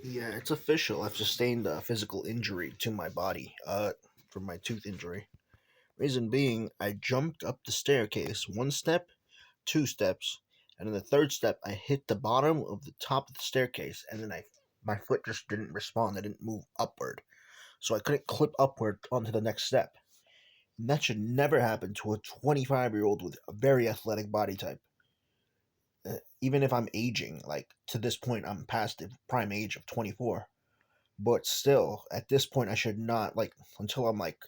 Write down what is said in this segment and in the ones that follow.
Yeah, it's official. I've sustained a physical injury to my body, from my tooth injury. Reason being, I jumped up the staircase one step, two steps, and in the third step, I hit the bottom of the top of the staircase, and then my foot just didn't respond. I didn't move upward, so I couldn't clip upward onto the next step. And that should never happen to a 25-year-old with a very athletic body type. Even if I'm aging, like to this point, I'm past the prime age of 24. But still, at this point, I should not like until I'm like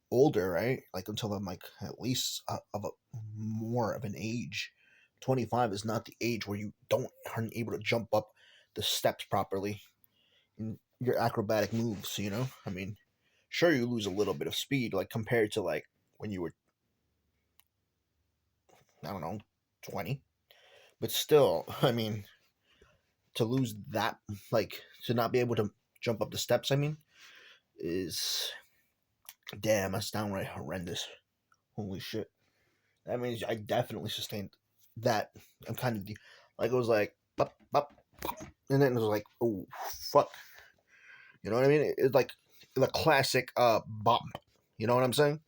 older, right? Like until I'm like at least of a more of an age. 25 is not the age where you don't aren't able to jump up the steps properly in your acrobatic moves. I mean, sure you lose a little bit of speed, like compared to like when you were, I don't know, 20. But still, I mean, to lose that, like to not be able to jump up the steps, I mean, is damn, that's downright horrendous. Holy shit. That means I definitely sustained that. I'm kind of like it was like bop, bop, and then it was like, oh fuck. You know what I mean? It's like the classic bop. You know what I'm saying?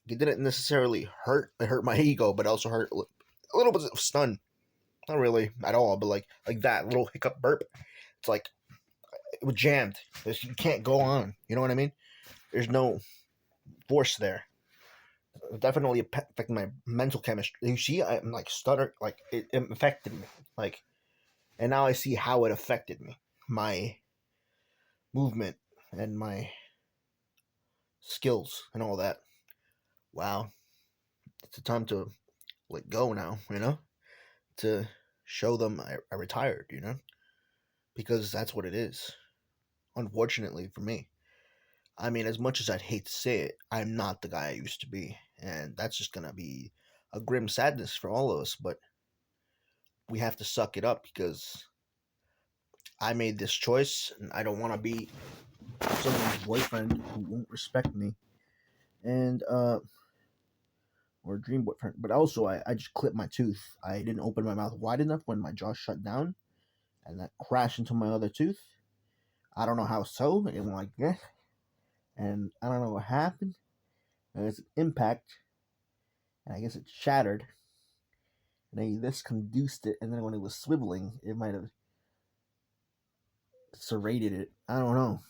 It didn't necessarily hurt. It hurt my ego, but also hurt a little bit of stun. Not really at all, but like that little hiccup burp. It's like it was jammed. You can't go on. You know what I mean? There's no force there. Definitely affected my mental chemistry. You see, I'm like stutter, like it affected me, like, and now I see how it affected me, my movement and my skills and all that. Wow, it's a time to let go now, to show them I retired, because that's what it is. Unfortunately for me, I mean, as much as I'd hate to say it, I'm not the guy I used to be, and that's just gonna be a grim sadness for all of us. But we have to suck it up because I made this choice, and I don't want to be someone's boyfriend who won't respect me, and or dream boyfriend. But also, I just clipped my tooth. I didn't open my mouth wide enough when my jaw shut down, and that crashed into my other tooth. I don't know how so. It went like this, and I don't know what happened. And it's an impact, and I guess it shattered. And then this conduced it, and then when it was swiveling, it might have serrated it. I don't know.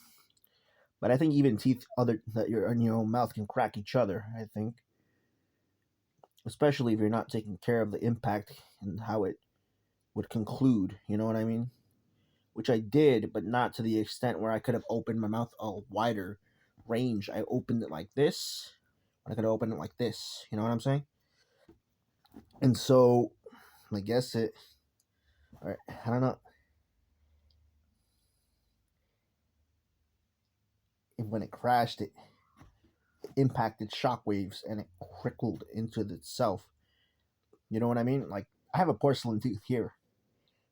But I think even teeth other that you're in your own mouth can crack each other. I think, especially if you're not taking care of the impact and how it would conclude. You know what I mean? Which I did, but not to the extent where I could have opened my mouth a wider range. I opened it like this. I could have opened it like this. You know what I'm saying? And so, I guess it. All right, I don't know if when it crashed, it impacted shockwaves and it crickled into itself. You know what I mean? Like I have a porcelain tooth here,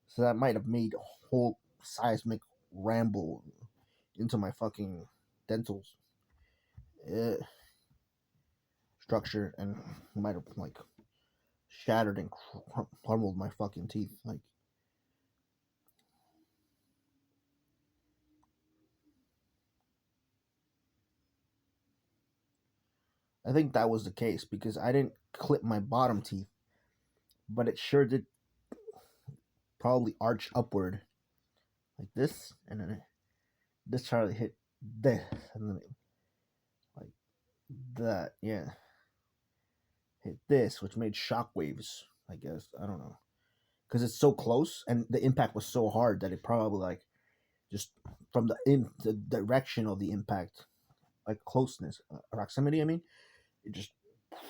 so that might have made a whole seismic ramble into my fucking dental uh, structure and might have like shattered and crumbled my fucking teeth. Like I think that was the case because I didn't clip my bottom teeth, but it sure did probably arch upward like this, and then this Charlie hit this, and then like that, yeah, hit this, which made shockwaves. I guess I don't know because it's so close, and the impact was so hard that it probably like just from the direction of the impact, like closeness, proximity. I mean, it just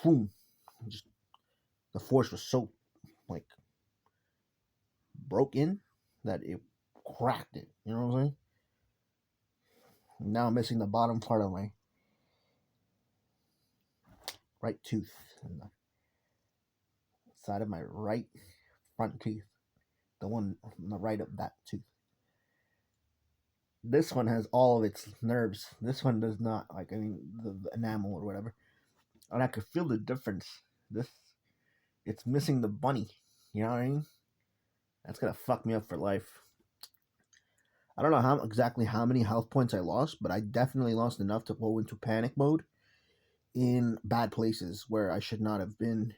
boom, just the force was so like broke in that it cracked it. You know what I'm saying? Now I'm missing the bottom part of my right tooth and the side of my right front tooth, the one on the right of that tooth. This one has all of its nerves. This one does not. Like I mean, the enamel or whatever, and I could feel the difference. This it's missing the bunny. You know what I mean? That's gonna fuck me up for life. I don't know how many health points I lost, but I definitely lost enough to go into panic mode in bad places where I should not have been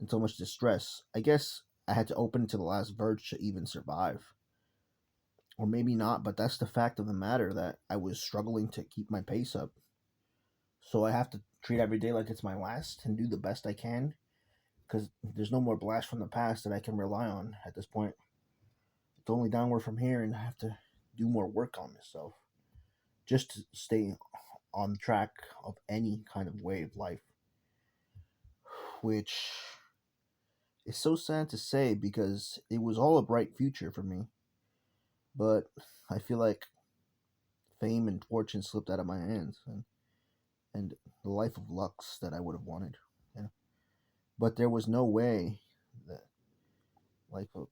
in so much distress. I guess I had to open to the last verge to even survive. Or maybe not, but that's the fact of the matter that I was struggling to keep my pace up. So I have to treat every day like it's my last and do the best I can because there's no more blast from the past that I can rely on at this point. It's only downward from here, and I have to do more work on myself just to stay on track of any kind of way of life, which is so sad to say because it was all a bright future for me. But I feel like fame and fortune slipped out of my hands, and the life of lux that I would have wanted. You know? But there was no way that life of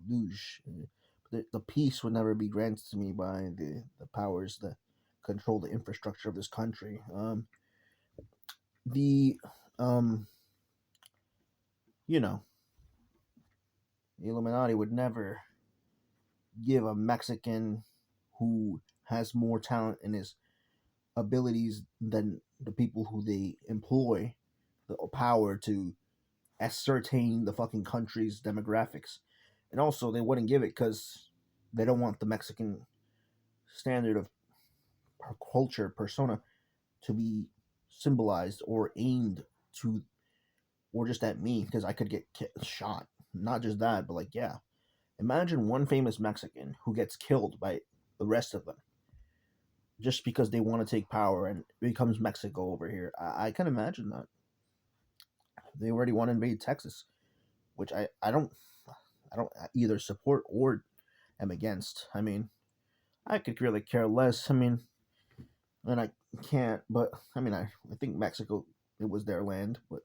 luge, the peace would never be granted to me by the powers that control the infrastructure of this country. The um, you know, the Illuminati would never give a Mexican who has more talent in his abilities than the people who they employ the power to ascertain the fucking country's demographics. And also, they wouldn't give it because they don't want the Mexican standard of culture persona to be symbolized or aimed to, or just at me because I could get shot. Not just that, but like, yeah, imagine one famous Mexican who gets killed by the rest of them just because they want to take power and it becomes Mexico over here. I can imagine that. They already want to invade Texas, which I don't either support or am against. I mean, I could really care less. I mean, and I can't, but I mean, I think Mexico, it was their land, but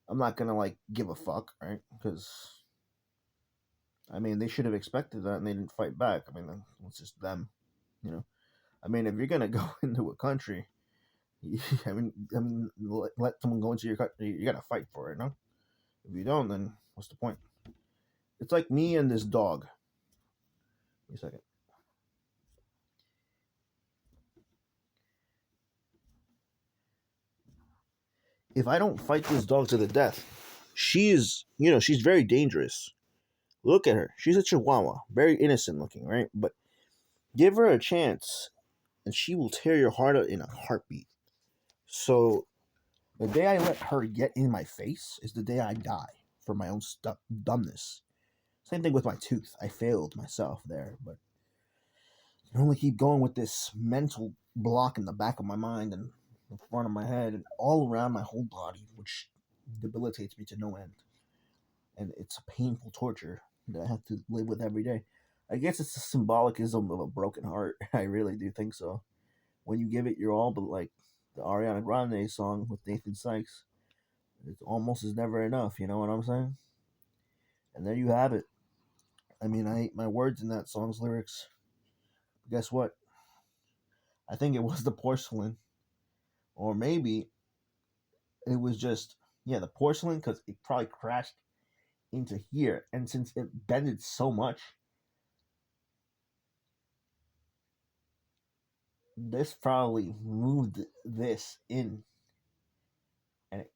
I'm not gonna like give a fuck, right? Because I mean, they should have expected that and they didn't fight back. I mean, it's just them, you know. I mean, if you're gonna go into a country, let someone go into your country. You gotta fight for it, no? If you don't, then what's the point? It's like me and this dog. Give me a second. If I don't fight this dog to the death, she's very dangerous. Look at her. She's a Chihuahua, very innocent looking, right? But give her a chance, and she will tear your heart out in a heartbeat. So the day I let her get in my face is the day I die for my own dumbness. Same thing with my tooth. I failed myself there, but I can only keep going with this mental block in the back of my mind and in front of my head and all around my whole body, which debilitates me to no end. And it's a painful torture that I have to live with every day. I guess it's a symbolicism of a broken heart. I really do think so. When you give it your all, but like the Ariana Grande song with Nathan Sykes, it almost is never enough. You know what I'm saying? And there you have it. I mean, I ate my words in that song's lyrics. But guess what? I think it was the porcelain, or maybe it was just the porcelain because it probably crashed into here, and since it bended so much, this probably moved this in, and it,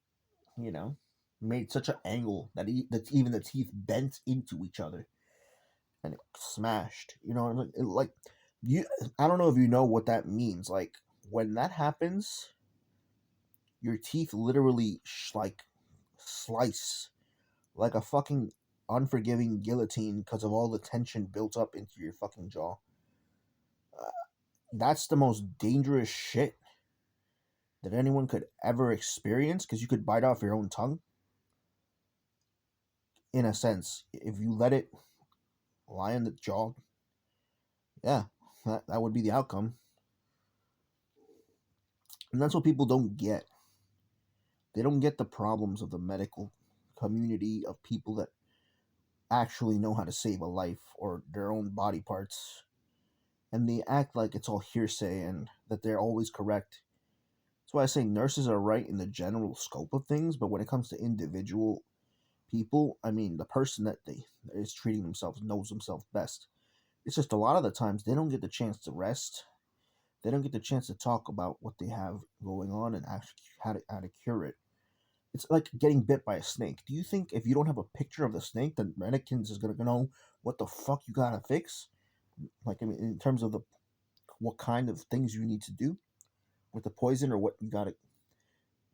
you know, made such an angle that that even the teeth bent into each other, and it smashed. You know, like you. I don't know if you know what that means. Like when that happens, your teeth literally like slice like a fucking unforgiving guillotine because of all the tension built up into your fucking jaw. Uh, that's the most dangerous shit that anyone could ever experience because you could bite off your own tongue. In a sense, if you let it lie in the jaw, yeah, that would be the outcome. And that's what people don't get. They don't get the problems of the medical community of people that actually know how to save a life or their own body parts. And they act like it's all hearsay and that they're always correct. That's why I say nurses are right in the general scope of things, but when it comes to individual people, I mean, the person that is treating themselves knows themselves best. It's just a lot of the times they don't get the chance to rest. They don't get the chance to talk about what they have going on and actually how to cure it. It's like getting bit by a snake. Do you think if you don't have a picture of the snake, then Redikins is gonna know what the fuck you gotta fix? Like, I mean, in terms of the what kind of things you need to do with the poison or what you gotta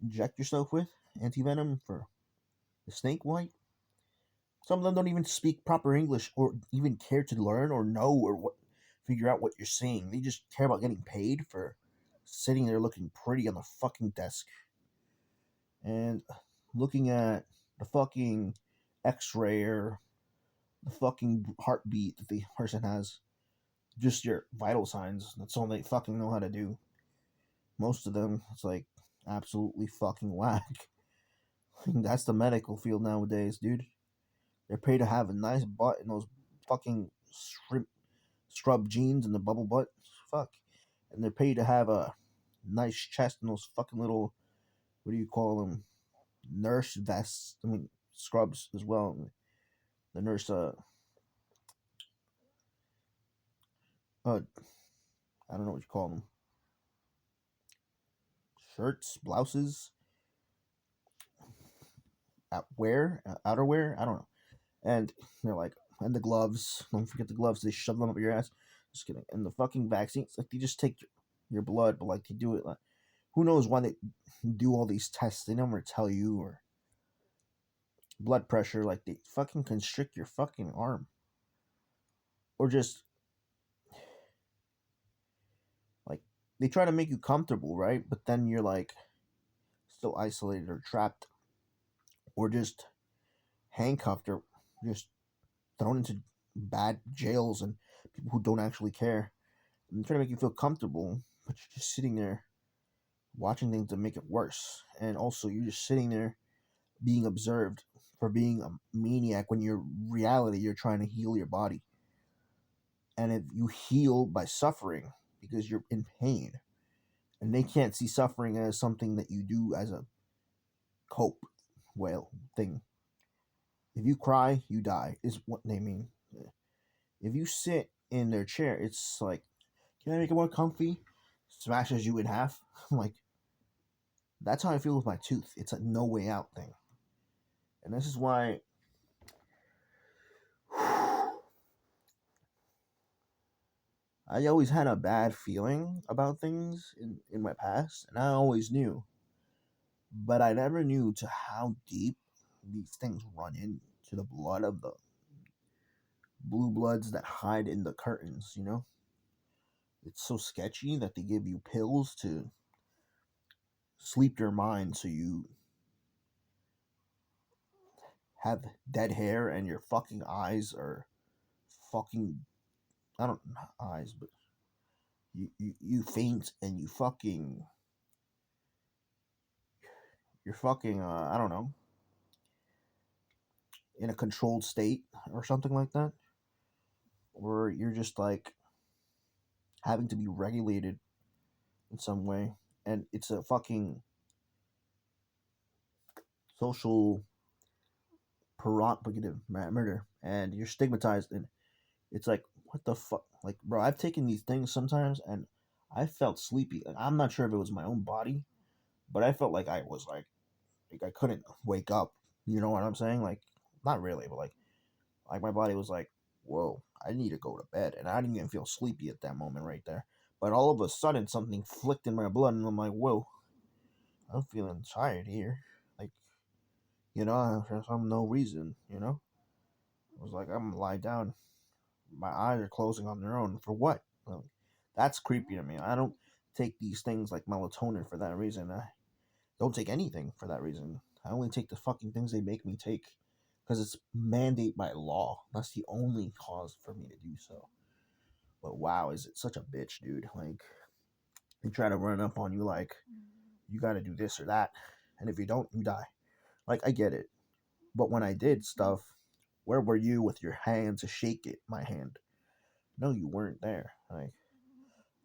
inject yourself with, anti venom for the snake bite. Some of them don't even speak proper English or even care to learn or know or what figure out what you're saying. They just care about getting paid for sitting there looking pretty on the fucking desk and looking at the fucking X-ray or the fucking heartbeat that the person has. Just your vital signs. That's all they fucking know how to do. Most of them, it's like absolutely fucking whack. That's the medical field nowadays, dude. They're paid to have a nice butt and those fucking shrimp scrub jeans and the bubble butt. Fuck. And they're paid to have a nice chest and those fucking little, what do you call them? Nurse vests. I mean, scrubs as well. The nurse, uh I don't know what you call them. Shirts, blouses, outerwear. I don't know. And they're like, and the gloves. Don't forget the gloves. They shove them up your ass. Just kidding. And the fucking vaccines, like they just take your blood, but like they do it like who knows why they do all these tests? They never tell you or blood pressure. Like they fucking constrict your fucking arm, or just like they try to make you comfortable, right? But then you're like still isolated or trapped, or just handcuffed or just thrown into bad jails and people who don't actually care. And they try to make you feel comfortable, but you're just sitting there watching things to make it worse. And also, you're just sitting there being observed for being a maniac when your reality you're trying to heal your body. And if you heal by suffering because you're in pain, and they can't see suffering as something that you do as a cope well thing. If you cry, you die, is what they mean. If you sit in their chair, it's like, can I make it more comfy? Smashes you in half. I'm like, that's how I feel with my tooth. It's a no way out thing. And this is why I always had a bad feeling about things in my past, and I always knew. But I never knew to how deep these things run into the blood of the blue bloods that hide in the curtains, you know? It's so sketchy that they give you pills to sleep your mind so you have dead hair and your fucking eyes are fucking, I don't know, eyes, but you faint and you're fucking, I don't know, in a controlled state or something like that. Or you're just like having to be regulated in some way. And it's a fucking social prerogative murder. And you're stigmatized. And it's like, what the fuck? Like, bro, I've taken these things sometimes and I felt sleepy. Like, I'm not sure if it was my own body, but I felt like I was like I couldn't wake up. You know what I'm saying? Like, not really, but like my body was like, whoa, I need to go to bed. And I didn't even feel sleepy at that moment right there. But all of a sudden, something flicked in my blood, and I'm like, whoa, I'm feeling tired here. Like, for some no reason, I was like, I'm gonna lie down. My eyes are closing on their own. For what? Like, that's creepy to me. I don't take these things like melatonin for that reason. I don't take anything for that reason. I only take the fucking things they make me take because it's mandate by law. That's the only cause for me to do so. But wow, is it such a bitch, dude? Like they try to run up on you like you got to do this or that, and if you don't, you die. Like I get it, but when I did stuff, where were you with your hand to shake it? My hand. No, you weren't there. Like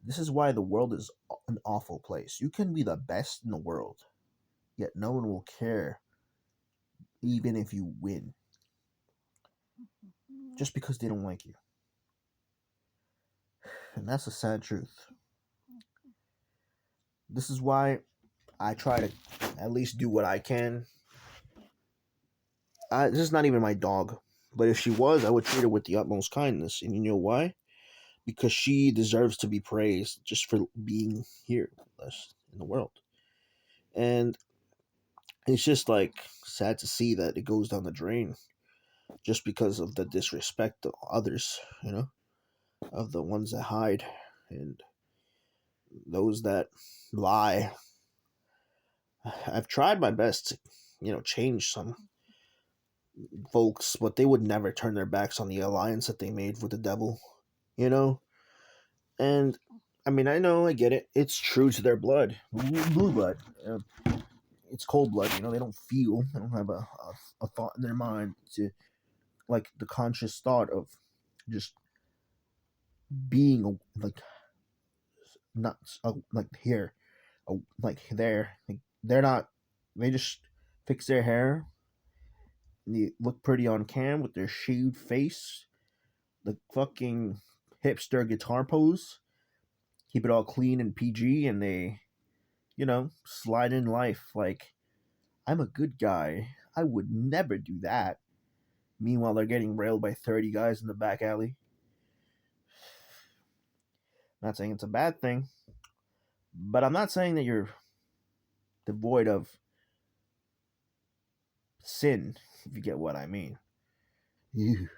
this is why the world is an awful place. You can be the best in the world, yet no one will care even if you win just because they don't like you. And that's a sad truth. This is why I try to at least do what I can. This is not even my dog, but if she was, I would treat her with the utmost kindness. And you know why? Because she deserves to be praised just for being here with us in the world. And it's just like sad to see that it goes down the drain just because of the disrespect of others, of the ones that hide and those that lie. I've tried my best to, change some folks, but they would never turn their backs on the alliance that they made with the devil, you know? And I mean, I know, I get it. It's true to their blood, blue blood. It's cold blood. They don't feel. They don't have a thought in their mind to like the conscious thought of just being like not like here, like there. Like they're not. They just fix their hair. And they look pretty on cam with their shaved face, the fucking hipster guitar pose. Keep it all clean and PG, and they, slide in life like I'm a good guy. I would never do that. Meanwhile, they're getting railed by 30 guys in the back alley. Not saying it's a bad thing, but I'm not saying that you're devoid of sin, if you get what I mean. Ew,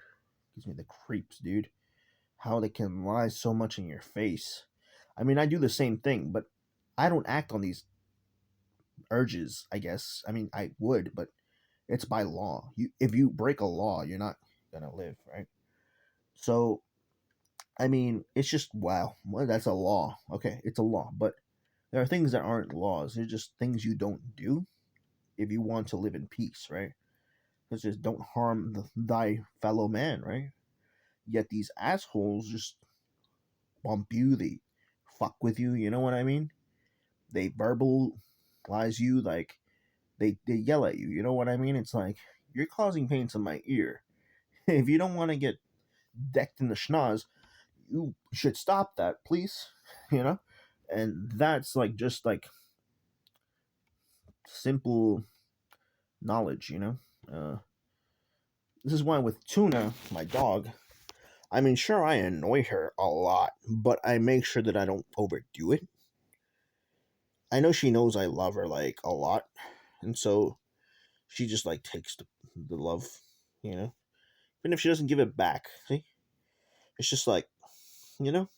gives me the creeps, dude. How they can lie so much in your face. I mean, I do the same thing, but I don't act on these urges, I guess. I mean, I would, but it's by law. If you break a law, you're not gonna live, right? So, I mean, it's just wow. Well, that's a law. Okay, it's a law, but there are things that aren't laws. They're just things you don't do if you want to live in peace, right? It's just don't harm thy fellow man, right? Yet these assholes just bump you, they fuck with you, you know what I mean? They verbalize you, like they yell at you, you know what I mean? It's like you're causing pain to my ear. If you don't want to get decked in the schnoz, you should stop that, please. You know? And that's like just like simple knowledge, this is why with Tuna, my dog, I mean, sure, I annoy her a lot, but I make sure that I don't overdo it. I know she knows I love her like a lot, and so she just like takes the love, you know. Even if she doesn't give it back, see, it's just like, you know,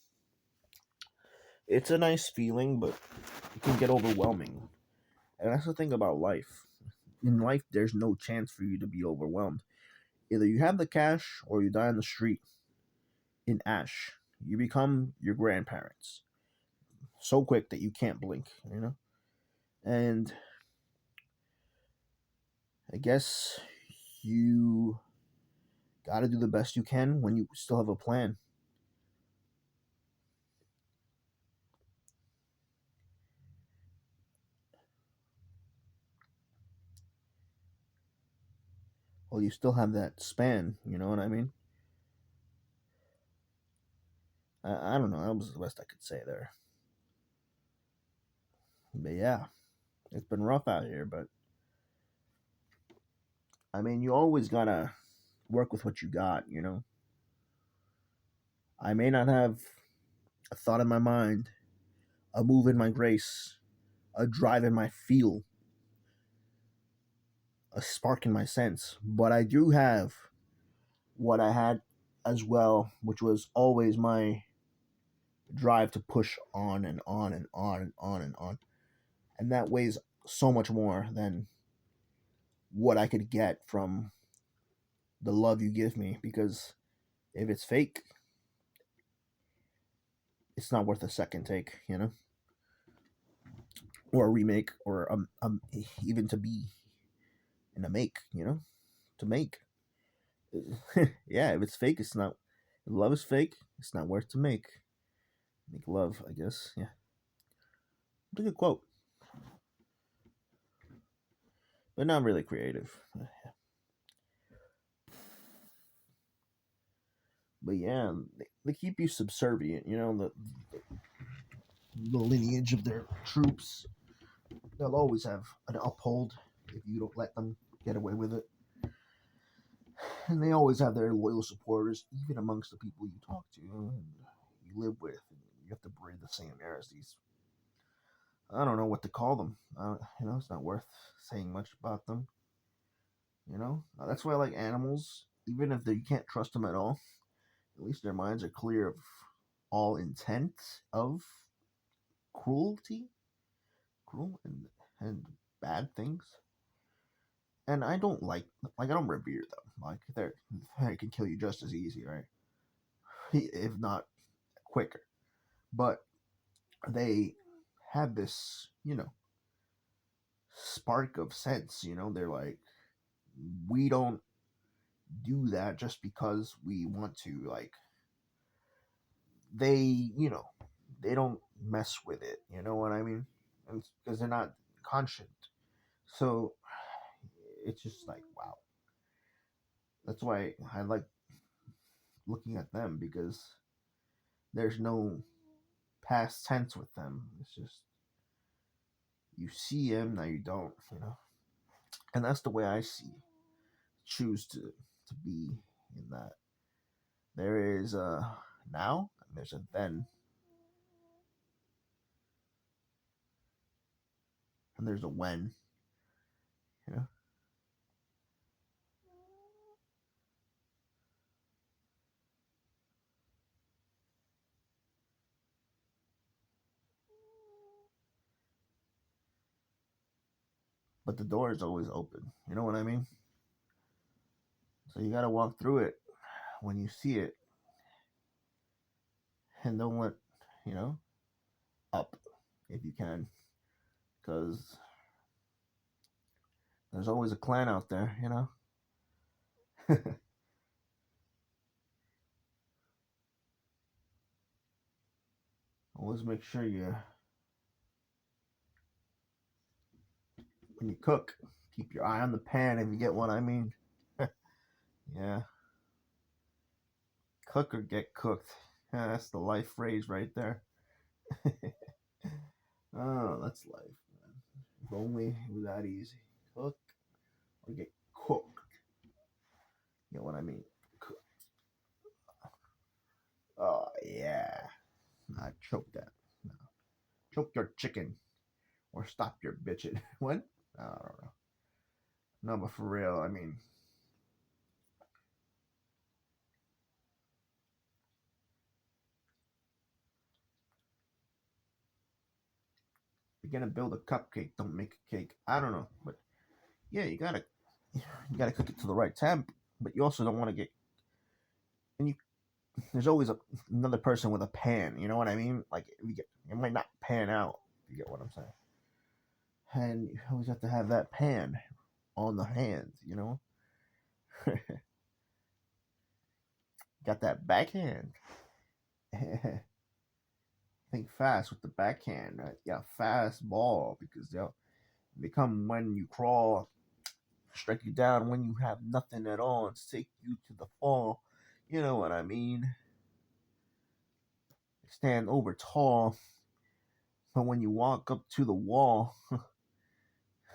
it's a nice feeling, but it can get overwhelming. And that's the thing about life. In life, there's no chance for you to be overwhelmed. Either you have the cash or you die on the street in ash. You become your grandparents so quick that you can't blink, And I guess you got to do the best you can when you still have a plan. Well, you still have that span, you know what I mean? I don't know. That was the best I could say there. But yeah, it's been rough out here, but I mean, you always gotta work with what you got. I may not have a thought in my mind, a move in my grace, a drive in my feel, a spark in my sense, but I do have what I had as well, which was always my drive to push on and on and on and on and on. And that weighs so much more than what I could get from the love you give me, because if it's fake, it's not worth a second take, or a remake, or even to be in a make, to make. Yeah, if it's fake, it's not. If love is fake, it's not worth to make. Make love, I guess. Yeah, it's a good quote, but not really creative. But yeah, they keep you subservient. You know, the lineage of their troops. They'll always have an uphold if you don't let them get away with it. And they always have their loyal supporters, even amongst the people you talk to and you live with. And you have to breathe the same air as these. I don't know what to call them. It's not worth saying much about them. That's why I like animals, even if you can't trust them at all. At least their minds are clear of all intent of cruelty, cruel and bad things. And I don't I don't revere them. Like they can kill you just as easy, right? If not quicker. But they have this, spark of sense. They're like, we don't do that just because we want to. Like they, they don't mess with it. You know what I mean? And because they're not conscient. So it's just like wow. That's why I like looking at them because there's no past tense with them. It's just you see him now you don't. And that's the way I choose to be in that. There is a now and there's a then and there's a when. You know, but the door is always open. You know what I mean? So you gotta walk through it when you see it, and don't let you know up if you can, because there's always a clan out there. Always make sure when you cook, keep your eye on the pan if you get what I mean. Yeah, cook or get cooked. Yeah, that's the life phrase right there. Oh, that's life, man. If only it was that easy. Cook or get cooked. You know what I mean? Cook. Oh yeah. I choke that. No. Choke your chicken or stop your bitching. What? I don't know. No, but for real, I mean, if you're gonna build a cupcake, don't make a cake. I don't know, but yeah, you gotta cook it to the right temp, but you also don't want to get and you. There's always another person with a pan. You know what I mean? Like it might not pan out. You get what I'm saying? And you always have to have that pan on the hands. Got that backhand. Think fast with the backhand. Right? Yeah, fast ball because they come when you crawl, strike you down when you have nothing at all, and take you to the fall. You know what I mean? Stand over tall, but when you walk up to the wall,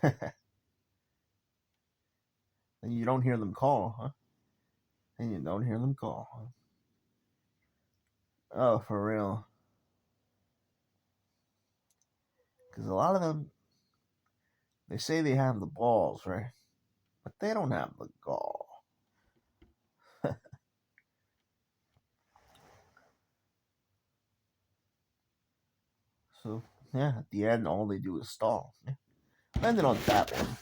then you don't hear them call, huh? And you don't hear them call. Huh? Oh, for real. Because a lot of them, they say they have the balls, right? But they don't have the gall. So, yeah, at the end, all they do is stall. Yeah. Landing on that one.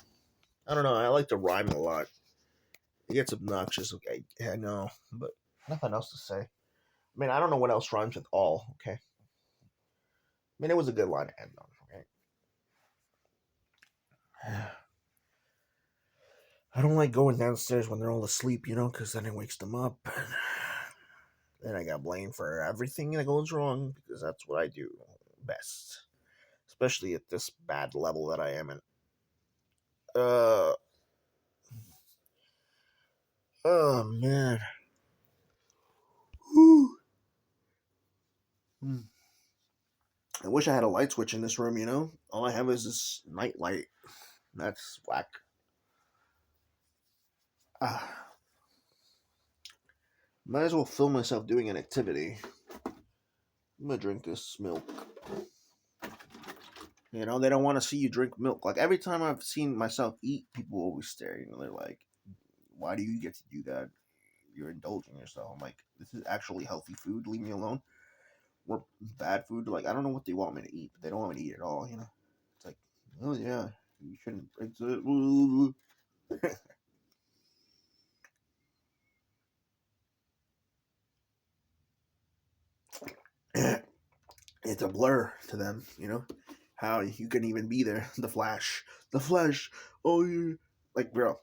I don't know. I like to rhyme a lot. It gets obnoxious. Okay, yeah, I know, but nothing else to say. I mean, I don't know what else rhymes with all. Okay, I mean, it was a good line to end on. Okay, I don't like going downstairs when they're all asleep, because then it wakes them up. Then I got blamed for everything that goes wrong because that's what I do best, especially at this bad level that I am in. Uh, oh man, I wish I had a light switch in this room, you know? All I have is this night light. That's whack. Ah, might as well film myself doing an activity. I'm gonna drink this milk. You know, they don't want to see you drink milk. Like every time I've seen myself eat, people always stare. You know, they're like, "Why do you get to do that? You're indulging yourself." I'm like, "This is actually healthy food. Leave me alone." Or bad food. Like I don't know what they want me to eat, but they don't want me to eat it all. You know, it's like, oh yeah, you shouldn't. It's a blur to them. You know, how you can even be there. The Flash. Oh, you like, bro.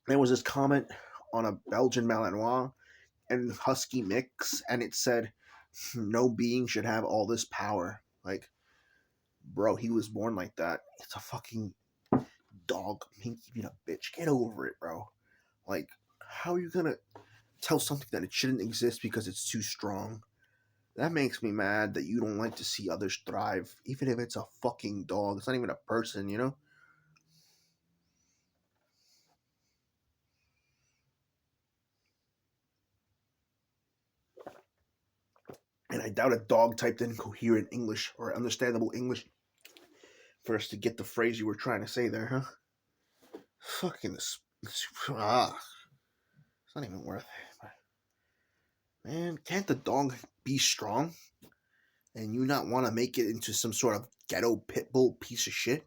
There was this comment on a Belgian Malinois and Husky mix, and it said, "No being should have all this power." Like, bro, he was born like that. It's a fucking dog. Pinky being a bitch. Get over it, bro. Like, how are you gonna tell something that it shouldn't exist because it's too strong? That makes me mad that you don't like to see others thrive, even if it's a fucking dog. It's not even a person, you know? And I doubt a dog typed in coherent English or understandable English for us to get the phrase you were trying to say there, huh? Fucking it's not even worth it. Man, can't the dog be strong and you not want to make it into some sort of ghetto pit bull piece of shit?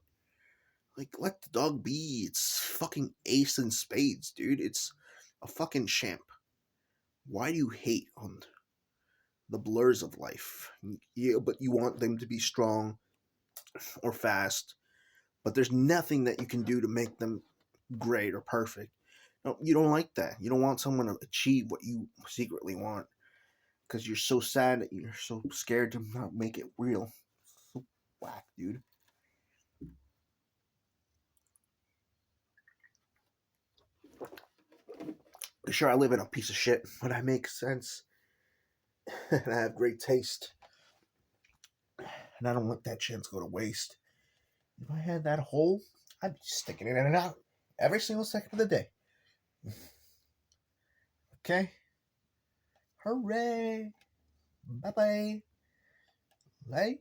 Like, let the dog be. It's fucking ace and spades, dude. It's a fucking champ. Why do you hate on the blurs of life? Yeah, but you want them to be strong or fast, but there's nothing that you can do to make them great or perfect. No, you don't like that. You don't want someone to achieve what you secretly want because you're so sad that you're so scared to not make it real. So whack, dude. Sure, I live in a piece of shit, but I make sense and I have great taste, and I don't let that chance go to waste. If I had that hole, I'd be sticking it in and out every single second of the day. Okay? Hooray! Bye bye. Bye.